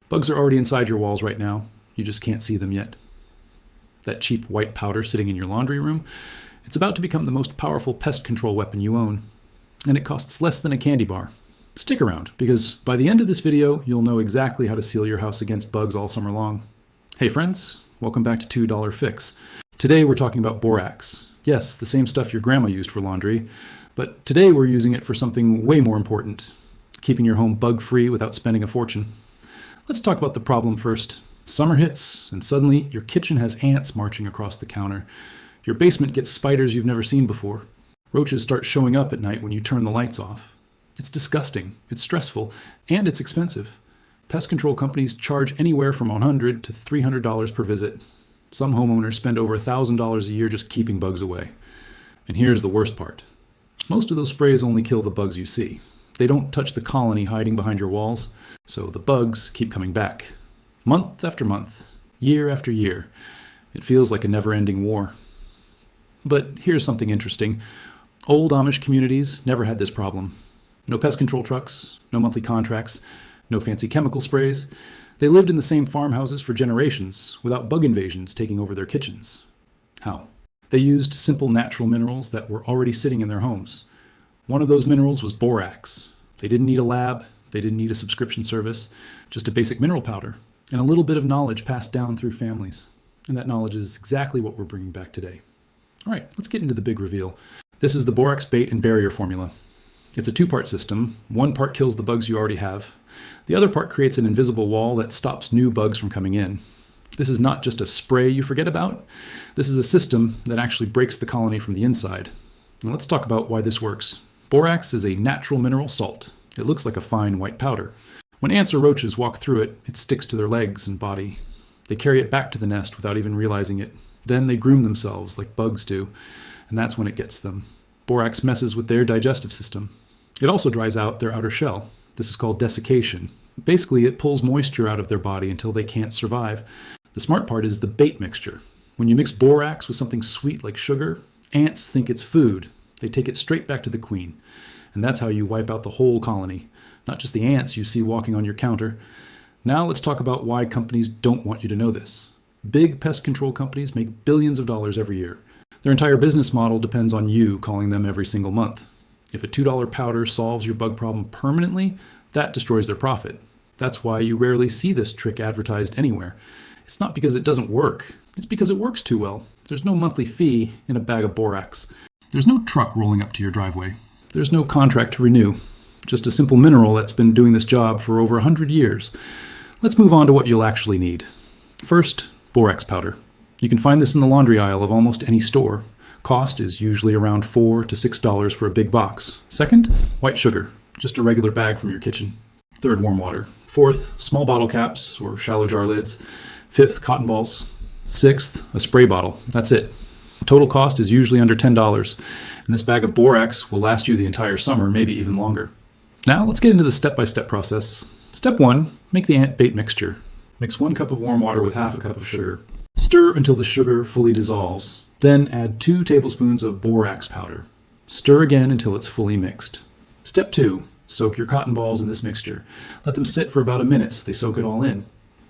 Bugs are already inside your walls right now. You just can't see them yet. That cheap white powder sitting in your laundry room, it's about to become the most powerful pest control weapon you own. And it costs less than a candy bar. Stick around, because by the end of this video, you'll know exactly how to seal your house against bugs all summer long. Hey friends, welcome back to $2 Fix. Today we're talking about borax. Yes, the same stuff your grandma used for laundry, but today we're using it for something way more important, keeping your home bug-free without spending a fortune. Let's talk about the problem first. Summer hits, and suddenly your kitchen has ants marching across the counter. Your basement gets spiders you've never seen before. Roaches start showing up at night when you turn the lights off. It's disgusting, it's stressful, and it's expensive. Pest control companies charge anywhere from $100 to $300 per visit. Some homeowners spend over $1,000 a year just keeping bugs away. And here's the worst part. Most of those sprays only kill the bugs you see. They don't touch the colony hiding behind your walls, so the bugs keep coming back. Month after month, year after year. It feels like a never-ending war. But here's something interesting. Old Amish communities never had this problem. No pest control trucks, no monthly contracts, no fancy chemical sprays. They lived in the same farmhouses for generations without bug invasions taking over their kitchens. How? They used simple natural minerals that were already sitting in their homes. One of those minerals was borax. They didn't need a lab, they didn't need a subscription service, just a basic mineral powder and a little bit of knowledge passed down through families. And that knowledge is exactly what we're bringing back today. All right, let's get into the big reveal. This is the borax bait and barrier formula. It's a two-part system. One part kills the bugs you already have. The other part creates an invisible wall that stops new bugs from coming in. This is not just a spray you forget about. This is a system that actually breaks the colony from the inside. Now let's talk about why this works. Borax is a natural mineral salt. It looks like a fine white powder. When ants or roaches walk through it, it sticks to their legs and body. They carry it back to the nest without even realizing it. Then they groom themselves like bugs do, and that's when it gets them. Borax messes with their digestive system. It also dries out their outer shell. This is called desiccation. Basically, it pulls moisture out of their body until they can't survive. The smart part is the bait mixture. When you mix borax with something sweet like sugar, ants think it's food. They take it straight back to the queen. And that's how you wipe out the whole colony, not just the ants you see walking on your counter. Now let's talk about why companies don't want you to know this. Big pest control companies make billions of dollars every year. Their entire business model depends on you calling them every single month. If a $2 powder solves your bug problem permanently, that destroys their profit. That's why you rarely see this trick advertised anywhere. It's not because it doesn't work. It's because it works too well. There's no monthly fee in a bag of borax. There's no truck rolling up to your driveway. There's no contract to renew. Just a simple mineral that's been doing this job for over 100 years. Let's move on to what you'll actually need. First, borax powder. You can find this in the laundry aisle of almost any store. Cost is usually around $4 to $6 for a big box. Second, white sugar, just a regular bag from your kitchen. Third, warm water. Fourth, small bottle caps or shallow jar lids. Fifth, cotton balls. Sixth, a spray bottle. That's it. Total cost is usually under $10, and this bag of borax will last you the entire summer, maybe even longer. Now let's get into the step-by-step process. Step 1, make the ant bait mixture. Mix 1 cup of warm water with half a cup of sugar. Stir until the sugar fully dissolves. Then add 2 tablespoons of borax powder. Stir again until it's fully mixed. Step 2, soak your cotton balls in this mixture. Let them sit for about a minute so they soak it all in.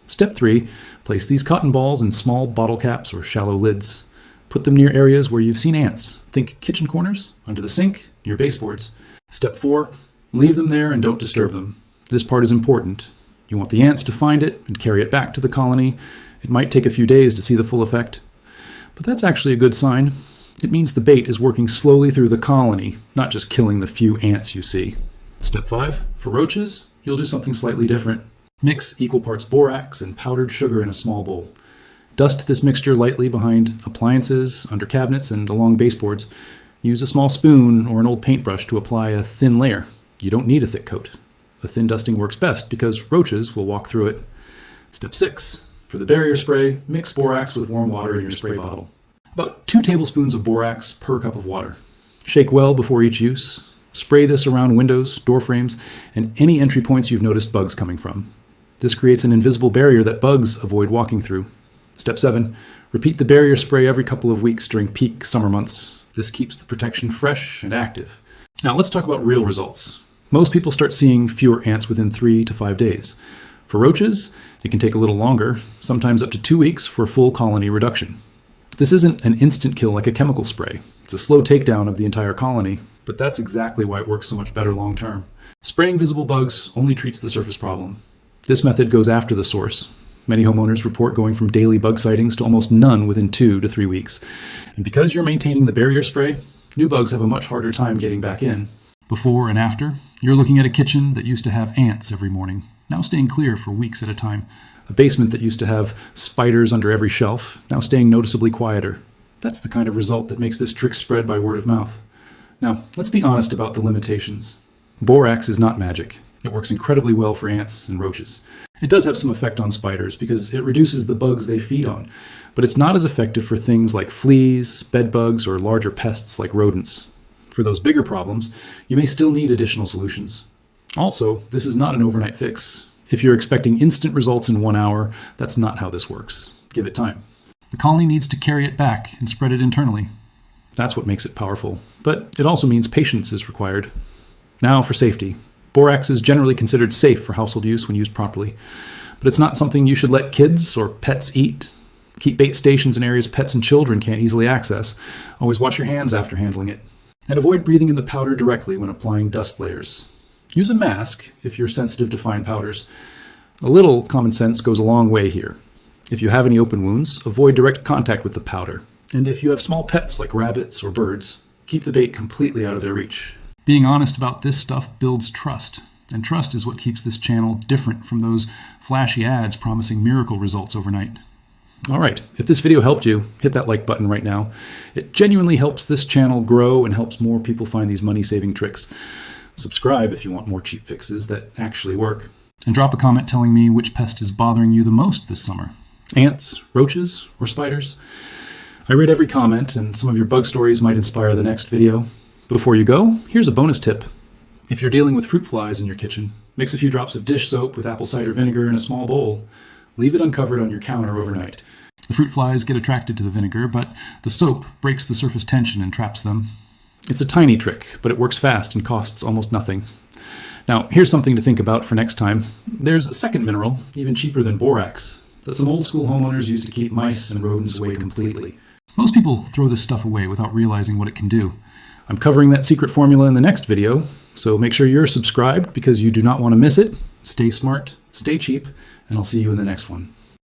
Step 3, place these cotton balls in small bottle caps or shallow lids. Put them near areas where you've seen ants. Think kitchen corners, under the sink, near baseboards. Step 4, leave them there and don't disturb them. This part is important. You want the ants to find it and carry it back to the colony. It might take a few days to see the full effect. But that's actually a good sign. It means the bait is working slowly through the colony, not just killing the few ants you see. Step 5, for roaches, you'll do something slightly different. Mix equal parts borax and powdered sugar in a small bowl. Dust this mixture lightly behind appliances, under cabinets, and along baseboards. Use a small spoon or an old paintbrush to apply a thin layer. You don't need a thick coat. A thin dusting works best because roaches will walk through it. Step 6. For the barrier spray, mix borax with warm water in your spray bottle. About 2 tablespoons of borax per cup of water. Shake well before each use. Spray this around windows, door frames, and any entry points you've noticed bugs coming from. This creates an invisible barrier that bugs avoid walking through. Step 7. Repeat the barrier spray every couple of weeks during peak summer months. This keeps the protection fresh and active. Now let's talk about real results. Most people start seeing fewer ants within 3 to 5 days. For roaches, it can take a little longer, sometimes up to 2 weeks for full colony reduction. This isn't an instant kill like a chemical spray. It's a slow takedown of the entire colony, but that's exactly why it works so much better long term. Spraying visible bugs only treats the surface problem. This method goes after the source. Many homeowners report going from daily bug sightings to almost none within 2 to 3 weeks. And because you're maintaining the barrier spray, new bugs have a much harder time getting back in. Before and after, you're looking at a kitchen that used to have ants every morning, now staying clear for weeks at a time. A basement that used to have spiders under every shelf, now staying noticeably quieter. That's the kind of result that makes this trick spread by word of mouth. Now, let's be honest about the limitations. Borax is not magic. It works incredibly well for ants and roaches. It does have some effect on spiders because it reduces the bugs they feed on, but it's not as effective for things like fleas, bed bugs, or larger pests like rodents. For those bigger problems, you may still need additional solutions. Also, this is not an overnight fix. If you're expecting instant results in 1 hour, that's not how this works. Give it time. The colony needs to carry it back and spread it internally. That's what makes it powerful, but it also means patience is required. Now for safety. Borax is generally considered safe for household use when used properly, but it's not something you should let kids or pets eat. Keep bait stations in areas pets and children can't easily access. Always wash your hands after handling it. And avoid breathing in the powder directly when applying dust layers. Use a mask if you're sensitive to fine powders. A little common sense goes a long way here. If you have any open wounds, avoid direct contact with the powder. And if you have small pets like rabbits or birds, keep the bait completely out of their reach. Being honest about this stuff builds trust, and trust is what keeps this channel different from those flashy ads promising miracle results overnight. All right, if this video helped you, hit that like button right now. It genuinely helps this channel grow and helps more people find these money-saving tricks. Subscribe if you want more cheap fixes that actually work. And drop a comment telling me which pest is bothering you the most this summer. Ants, roaches, or spiders? I read every comment, and some of your bug stories might inspire the next video. Before you go, here's a bonus tip. If you're dealing with fruit flies in your kitchen, mix a few drops of dish soap with apple cider vinegar in a small bowl. Leave it uncovered on your counter overnight. The fruit flies get attracted to the vinegar, but the soap breaks the surface tension and traps them. It's a tiny trick, but it works fast and costs almost nothing. Now, here's something to think about for next time. There's a second mineral, even cheaper than borax, that some old school homeowners use to keep mice and rodents away completely. Most people throw this stuff away without realizing what it can do. I'm covering that secret formula in the next video, so make sure you're subscribed because you do not want to miss it. Stay smart, stay cheap, and I'll see you in the next one.